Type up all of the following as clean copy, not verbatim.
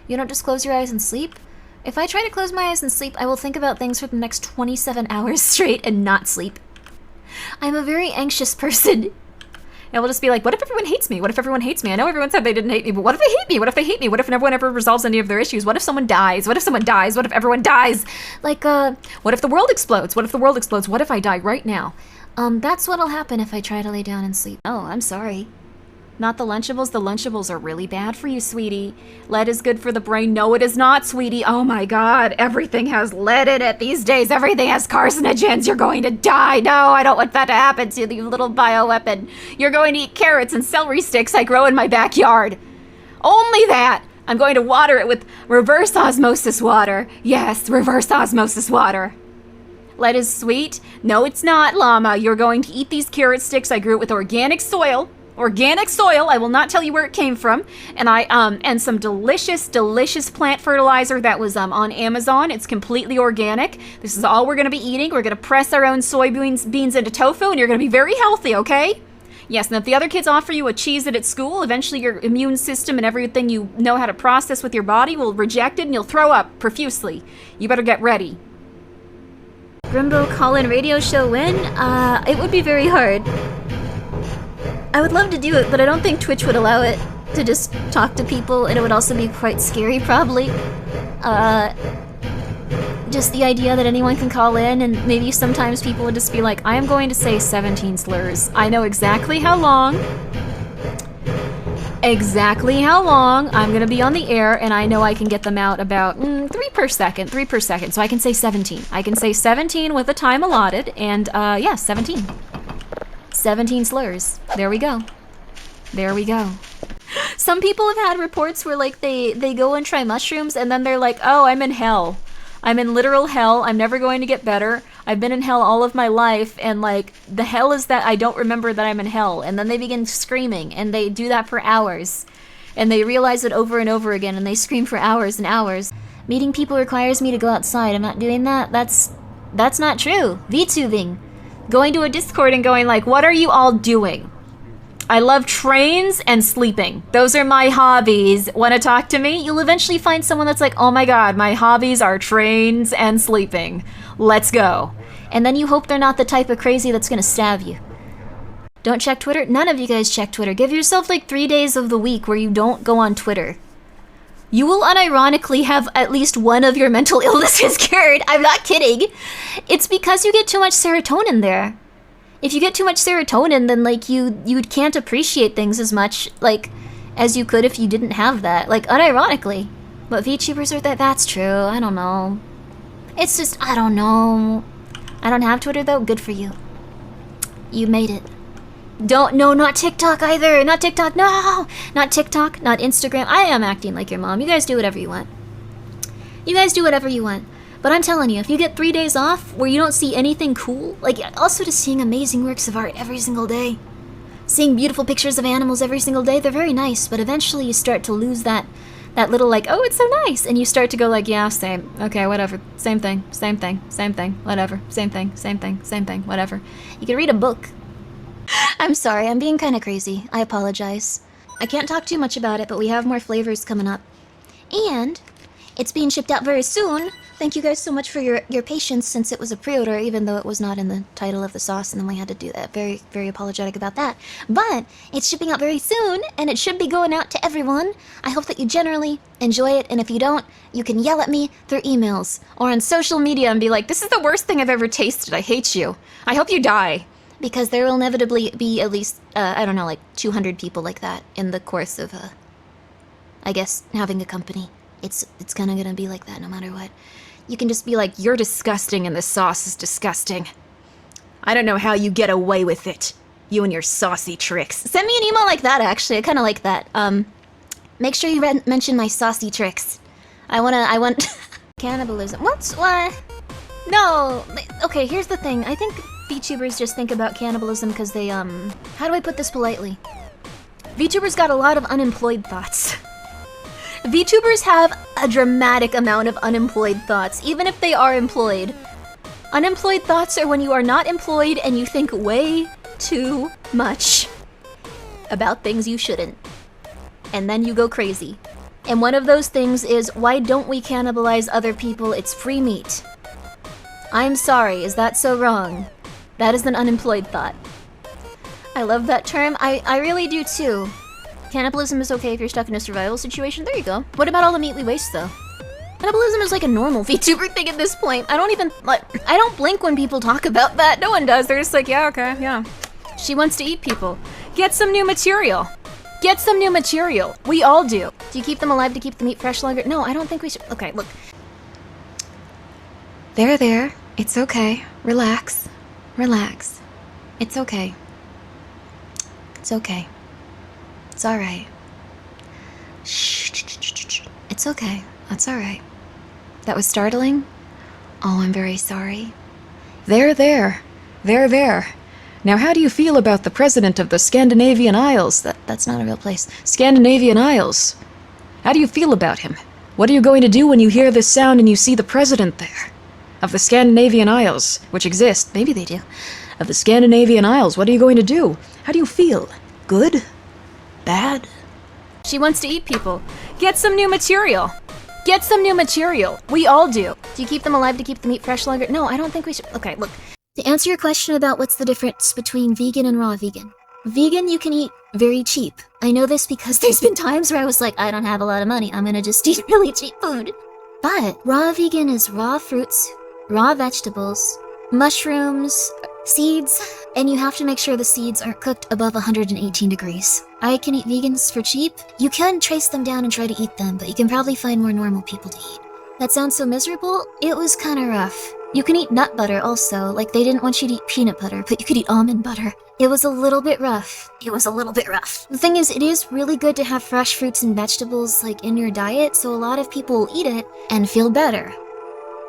You don't just close your eyes and sleep? If I try to close my eyes and sleep, I will think about things for the next 27 hours straight and not sleep. I'm a very anxious person. I will just be like, what if everyone hates me? What if everyone hates me? I know everyone said they didn't hate me, but what if they hate me? What if they hate me? What if no one ever resolves any of their issues? What if someone dies? What if someone dies? What if everyone dies? Like, what if the world explodes? What if the world explodes? What if I die right now? That's what'll happen if I try to lay down and sleep. Oh, I'm sorry. Not the Lunchables? The Lunchables are really bad for you, sweetie. Lead is good for the brain. No, it is not, sweetie. Oh my god, everything has lead in it these days. Everything has carcinogens. You're going to die. No, I don't want that to happen to you, little bioweapon. You're going to eat carrots and celery sticks I grow in my backyard. Only that. I'm going to water it with reverse osmosis water. Yes, reverse osmosis water. Lead is sweet? No, it's not, llama. You're going to eat these carrot sticks I grew with organic soil. Organic soil, I will not tell you where it came from, and and some delicious plant fertilizer that was on Amazon. It's completely organic. This is all we're going to be eating. We're going to press our own soybeans into tofu, and you're going to be very healthy, okay? Yes, and if the other kids offer you a Cheez-It at school, eventually your immune system and everything you know how to process with your body will reject it, and you'll throw up profusely. You better get ready. Grimbo call-in radio show win? It would be very hard. I would love to do it, but I don't think Twitch would allow it to just talk to people, and it would also be quite scary, probably. Just the idea that anyone can call in, and maybe sometimes people would just be like, I am going to say 17 slurs. I know exactly how long I'm gonna be on the air, and I know I can get them out about 3 per second, so I can say 17. I can say 17 with the time allotted, and yeah, 17. 17 slurs. There we go. There we go. Some people have had reports where like they go and try mushrooms and then they're like, oh, I'm in hell. I'm in literal hell. I'm never going to get better. I've been in hell all of my life, and like the hell is that I don't remember that I'm in hell. And then they begin screaming, and they do that for hours. And they realize it over and over again, and they scream for hours and hours. Meeting people requires me to go outside. I'm not doing that. That's not true. VTubing. Going to a Discord and going like, what are you all doing? I love trains and sleeping. Those are my hobbies. Want to talk to me? You'll eventually find someone that's like, oh my god, my hobbies are trains and sleeping. Let's go. And then you hope they're not the type of crazy that's gonna stab you. Don't check Twitter? None of you guys check Twitter. Give yourself like 3 days of the week where you don't go on Twitter. You will unironically have at least one of your mental illnesses cured. I'm not kidding. It's because you get too much serotonin there. If you get too much serotonin, then like you can't appreciate things as much like as you could if you didn't have that. Like unironically. But VTubers are that's true. I don't know. It's just I don't know. I don't have Twitter though. Good for you. You made it. Not TikTok either. Not TikTok. No, not TikTok. Not Instagram. I am acting like your mom. You guys do whatever you want. You guys do whatever you want. But I'm telling you, if you get 3 days off where you don't see anything cool, like also just seeing amazing works of art every single day, seeing beautiful pictures of animals every single day, they're very nice. But eventually you start to lose that little like, oh, it's so nice, and you start to go like, yeah, same. Okay, whatever. Same thing. Whatever. Same thing. Whatever. You can read a book. I'm sorry, I'm being kind of crazy. I apologize. I can't talk too much about it, but we have more flavors coming up. And it's being shipped out very soon. Thank you guys so much for your patience since it was a pre-order, even though it was not in the title of the sauce, and then we had to do that. Very, very apologetic about that. But it's shipping out very soon, and it should be going out to everyone. I hope that you generally enjoy it, and if you don't, you can yell at me through emails or on social media and be like, this is the worst thing I've ever tasted. I hate you. I hope you die. Because there will inevitably be at least, I don't know, like 200 people like that in the course of, I guess, having a company. It's kind of gonna be like that no matter what. You can just be like, you're disgusting and this sauce is disgusting. I don't know how you get away with it. You and your saucy tricks. Send me an email like that, actually. I kind of like that. Make sure you mention my saucy tricks. I want... Cannibalism. What? No! Okay, here's the thing. I think VTubers just think about cannibalism because they, how do I put this politely? VTubers got a lot of unemployed thoughts. VTubers have a dramatic amount of unemployed thoughts, even if they are employed. Unemployed thoughts are when you are not employed and you think way too much about things you shouldn't. And then you go crazy. And one of those things is, why don't we cannibalize other people? It's free meat. I'm sorry, is that so wrong? That is an unemployed thought. I love that term. I really do too. Cannibalism is okay if you're stuck in a survival situation. There you go. What about all the meat we waste though? Cannibalism is like a normal VTuber thing at this point. I don't blink when people talk about that. No one does. They're just like, yeah, okay, yeah. She wants to eat people. Get some new material. Get some new material. We all do. Do you keep them alive to keep the meat fresh longer? No, I don't think we should. Okay, look. There. It's okay. Relax. Relax. It's okay. It's okay. It's alright. Shh. It's okay. That's alright. That was startling? Oh, I'm very sorry. There. Now how do you feel about the president of the Scandinavian Isles? That's not a real place. Scandinavian Isles. How do you feel about him? What are you going to do when you hear this sound and you see the president there? Of the Scandinavian Isles, which exist. Maybe they do. Of the Scandinavian Isles, what are you going to do? How do you feel? Good? Bad? She wants to eat people. Get some new material. Get some new material. We all do. Do you keep them alive to keep the meat fresh longer? No, I don't think we should. Okay, look. To answer your question about what's the difference between vegan and raw vegan. Vegan you can eat very cheap. I know this because there's been times where I was like, I don't have a lot of money. I'm gonna just eat really cheap food. But raw vegan is raw fruits, raw vegetables, mushrooms, seeds, and you have to make sure the seeds aren't cooked above 118 degrees. I can eat vegans for cheap. You can trace them down and try to eat them, but you can probably find more normal people to eat. That sounds so miserable. It was kind of rough. You can eat nut butter also, like they didn't want you to eat peanut butter, but you could eat almond butter. It was a little bit rough. The thing is, it is really good to have fresh fruits and vegetables like in your diet, so a lot of people will eat it and feel better.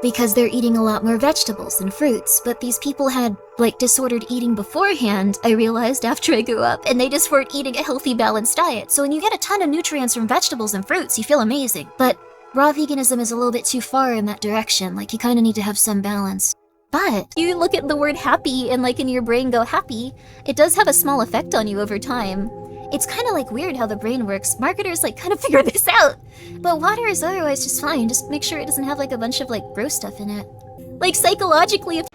Because they're eating a lot more vegetables and fruits, but these people had, like, disordered eating beforehand, I realized after I grew up, and they just weren't eating a healthy, balanced diet. So when you get a ton of nutrients from vegetables and fruits, you feel amazing. But raw veganism is a little bit too far in that direction, like, you kind of need to have some balance. But you look at the word happy and, like, in your brain go happy, it does have a small effect on you over time. It's kind of like weird how the brain works. Marketers like kind of figure this out. But water is otherwise just fine. Just make sure it doesn't have like a bunch of like gross stuff in it. Like psychologically if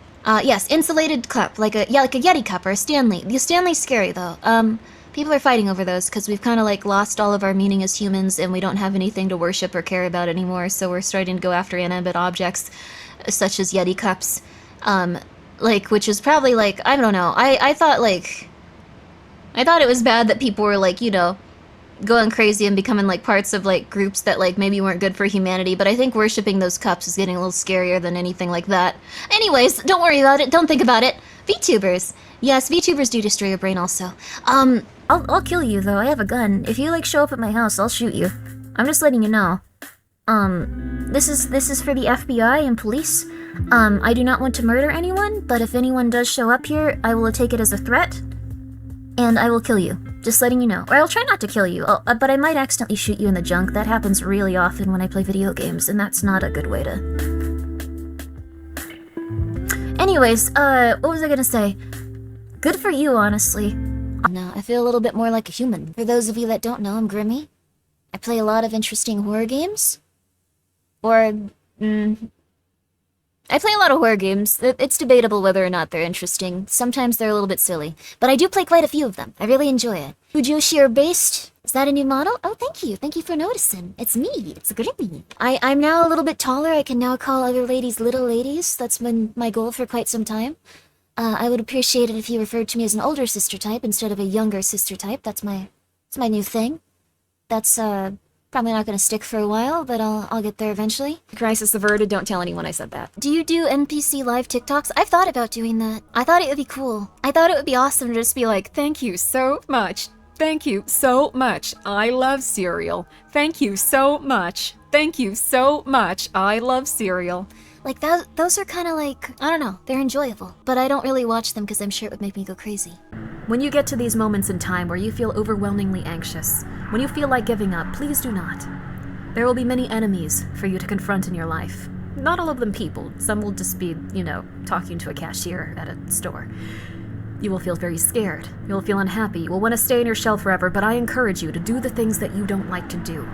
yes, insulated cup, like a Yeti cup or a Stanley. The Stanley's scary though. People are fighting over those because we've kind of like lost all of our meaning as humans and we don't have anything to worship or care about anymore. So we're starting to go after inanimate objects such as Yeti cups. Like which is probably like I don't know. I thought it was bad that people were like, you know, going crazy and becoming like parts of like groups that like maybe weren't good for humanity, but I think worshipping those cups is getting a little scarier than anything like that. Anyways, don't worry about it, don't think about it. VTubers. Yes, VTubers do destroy your brain also. I'll kill you though, I have a gun. If you like show up at my house, I'll shoot you. I'm just letting you know. This is for the FBI and police. I do not want to murder anyone, but if anyone does show up here, I will take it as a threat. And I will kill you. Just letting you know. Or I'll try not to kill you, but I might accidentally shoot you in the junk. That happens really often when I play video games, and that's not a good way to... Anyways, what was I gonna say? Good for you, honestly. Now, I feel a little bit more like a human. For those of you that don't know, I'm Grimmi. I play a lot of interesting horror games. I play a lot of horror games. It's debatable whether or not they're interesting. Sometimes they're a little bit silly. But I do play quite a few of them. I really enjoy it. FUJOSHI are based. Is that a new model? Oh, thank you. Thank you for noticing. It's me. It's Grimmi. I'm now a little bit taller. I can now call other ladies little ladies. That's been my goal for quite some time. I would appreciate it if you referred to me as an older sister type instead of a younger sister type. That's my new thing. That's, probably not gonna stick for a while, but I'll get there eventually. Crisis averted, don't tell anyone I said that. Do you do NPC live TikToks? I've thought about doing that. I thought it would be cool. I thought it would be awesome to just be like, thank you so much. Thank you so much. I love cereal. Thank you so much. Thank you so much. I love cereal. Like, those are kind of like, I don't know, they're enjoyable. But I don't really watch them because I'm sure it would make me go crazy. When you get to these moments in time where you feel overwhelmingly anxious, when you feel like giving up, please do not. There will be many enemies for you to confront in your life. Not all of them people. Some will just be, you know, talking to a cashier at a store. You will feel very scared. You will feel unhappy. You will want to stay in your shell forever, but I encourage you to do the things that you don't like to do.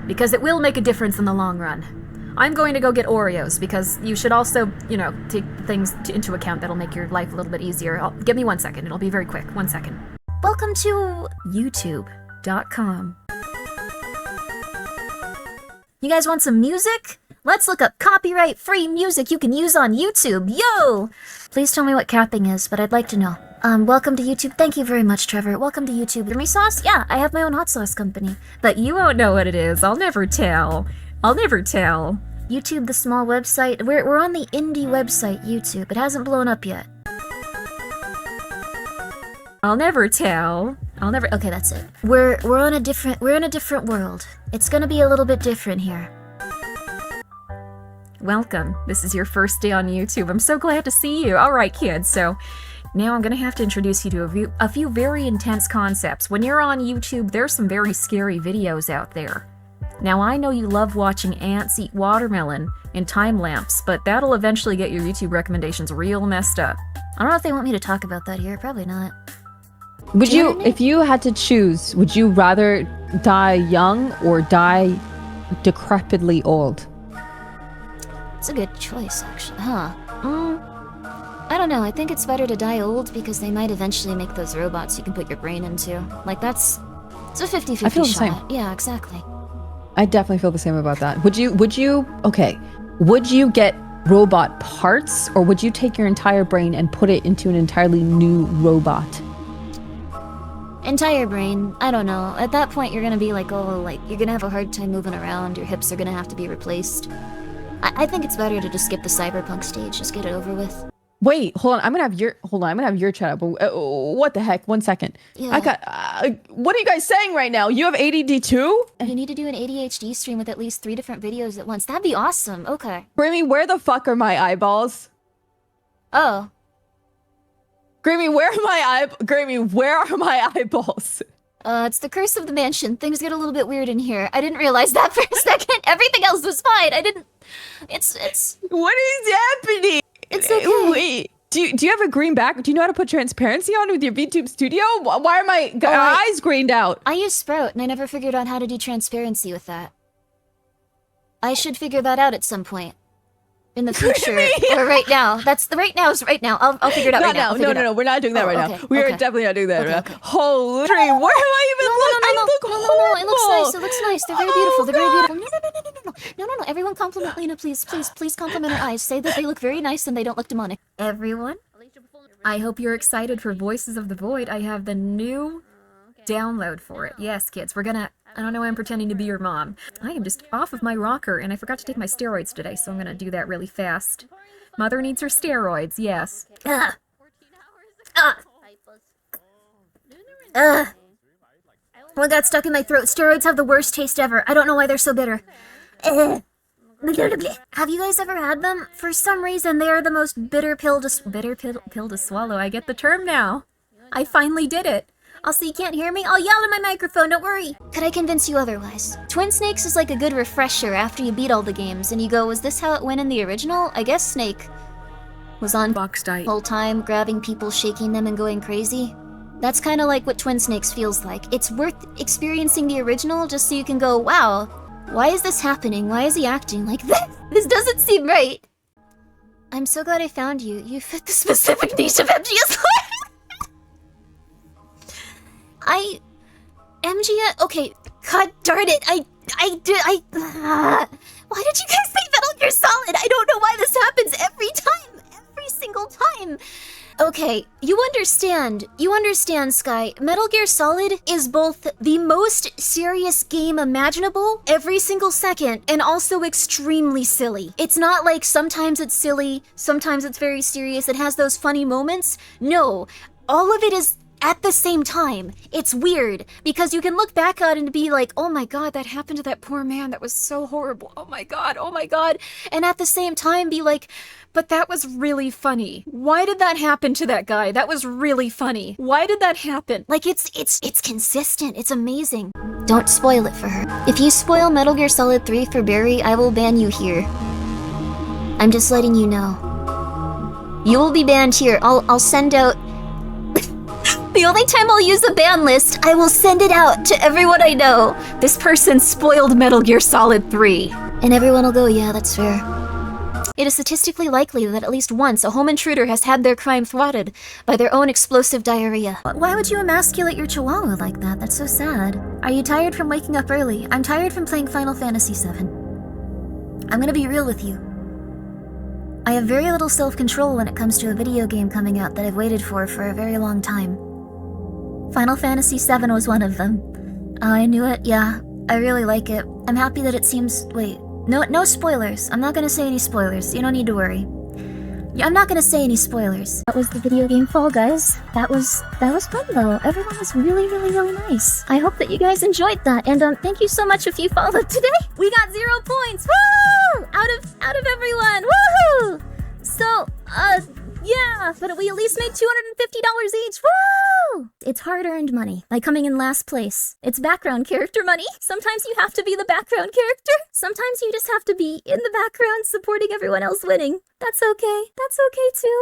because it will make a difference in the long run. I'm going to go get Oreos, because you should also, you know, take things into account that'll make your life a little bit easier. Give me 1 second, it'll be very quick. 1 second. Welcome to YouTube.com. You guys want some music? Let's look up copyright-free music you can use on YouTube. Yo! Please tell me what capping is, but I'd like to know. Welcome to YouTube. Thank you very much, Trevor. Welcome to YouTube. Grimmi sauce? Yeah, I have my own hot sauce company. But you won't know what it is. I'll never tell. I'll never tell. YouTube, the small website. We're on the indie website, YouTube. It hasn't blown up yet. I'll never tell. I'll never. Okay, that's it. We're in a different world. It's gonna be a little bit different here. Welcome. This is your first day on YouTube. I'm so glad to see you. All right, kids. So now I'm gonna have to introduce you to a few very intense concepts. When you're on YouTube, there's some very scary videos out there. Now I know you love watching ants eat watermelon in time lapse, but that'll eventually get your YouTube recommendations real messed up. I don't know if they want me to talk about that here. Probably not. Would you, if you had to choose, would you rather die young or die decrepitly old? It's a good choice, actually. Huh. I don't know. I think it's better to die old because they might eventually make those robots you can put your brain into. Like, it's a 50-50 shot. I feel the same. Yeah, exactly. I definitely feel the same about that. Would you get robot parts, or would you take your entire brain and put it into an entirely new robot? Entire brain. I don't know. At that point, you're gonna be like, oh, like, you're gonna have a hard time moving around. Your hips are gonna have to be replaced. I think it's better to just skip the cyberpunk stage. Just get it over with. Wait, hold on. I'm gonna have your chat up. What the heck? 1 second. Yeah. I got. What are you guys saying right now? You have ADD too? You need to do an ADHD stream with at least 3 different videos at once. That'd be awesome. Okay. Grimmi, where the fuck are my eyeballs? Oh. Grimmi, where are my eyeballs? It's the curse of the mansion. Things get a little bit weird in here. I didn't realize that for a second. Everything else was fine. I didn't. It's. What is happening? It's okay. Wait, do you have a green back? Do you know how to put transparency on with your VTube Studio? Why are my eyes greened out? I use Sprout, and I never figured out how to do transparency with that. I should figure that out at some point. In the future, or right now. That's the right now is right now. I'll figure it out right now. No, we're not doing that right now. We are definitely not doing that right now. Holy, where am I even looking? No, it looks nice. It looks nice. They're very beautiful. They're very beautiful. No. Everyone compliment Lena, please compliment her eyes. Say that they look very nice and they don't look demonic. Everyone, I hope you're excited for Voices of the Void. I have the new download for it. Yes, kids, we're gonna. I don't know why I'm pretending to be your mom. I am just off of my rocker, and I forgot to take my steroids today, so I'm gonna do that really fast. Mother needs her steroids, yes. What got stuck in my throat? Steroids have the worst taste ever. I don't know why they're so bitter. Have you guys ever had them? For some reason, they are the most bitter pill to swallow. I get the term now. I finally did it. Also, you can't hear me? I'll yell in my microphone, don't worry. Could I convince you otherwise? Twin Snakes is like a good refresher after you beat all the games, and you go, was this how it went in the original? I guess Snake was on box diet the whole time, grabbing people, shaking them, and going crazy. That's kind of like what Twin Snakes feels like. It's worth experiencing the original just so you can go, wow, why is this happening? Why is he acting like this? This doesn't seem right. I'm so glad I found you. You fit the specific niche of MGS lore. MGS, okay, god darn it, why did you guys say Metal Gear Solid? I don't know why this happens every single time. Okay, you understand, Sky. Metal Gear Solid is both the most serious game imaginable every single second, and also extremely silly. It's not like sometimes it's silly, sometimes it's very serious, it has those funny moments. No, all of it is at the same time. It's weird, because you can look back at it and be like, oh my god, that happened to that poor man, that was so horrible, oh my god, and at the same time be like, but that was really funny. Why did that happen to that guy? That was really funny. Why did that happen? Like, it's consistent, it's amazing. Don't spoil it for her. If you spoil Metal Gear Solid 3 for Barry, I will ban you here. I'm just letting you know. You will be banned here. I'll send out The only time I'll use a ban list, I will send it out to everyone I know. This person spoiled Metal Gear Solid 3. And everyone will go, yeah, that's fair. It is statistically likely that at least once a home intruder has had their crime thwarted by their own explosive diarrhea. Why would you emasculate your chihuahua like that? That's so sad. Are you tired from waking up early? I'm tired from playing Final Fantasy VII. I'm gonna be real with you. I have very little self-control when it comes to a video game coming out that I've waited for a very long time. Final Fantasy VII was one of them. I knew it, yeah. I really like it. I'm happy that it seems... Wait. No spoilers. I'm not gonna say any spoilers. You don't need to worry. Yeah, I'm not gonna say any spoilers. That was the video game Fall Guys. That was fun though. Everyone was really nice. I hope that you guys enjoyed that. And thank you so much if you followed today. We got 0 points. Woo! Out of everyone. Woohoo! So, yeah, but we at least made $250 each. Woo! It's hard-earned money by coming in last place. It's background character money. Sometimes you have to be the background character. Sometimes you just have to be in the background supporting everyone else winning. That's okay. That's okay too.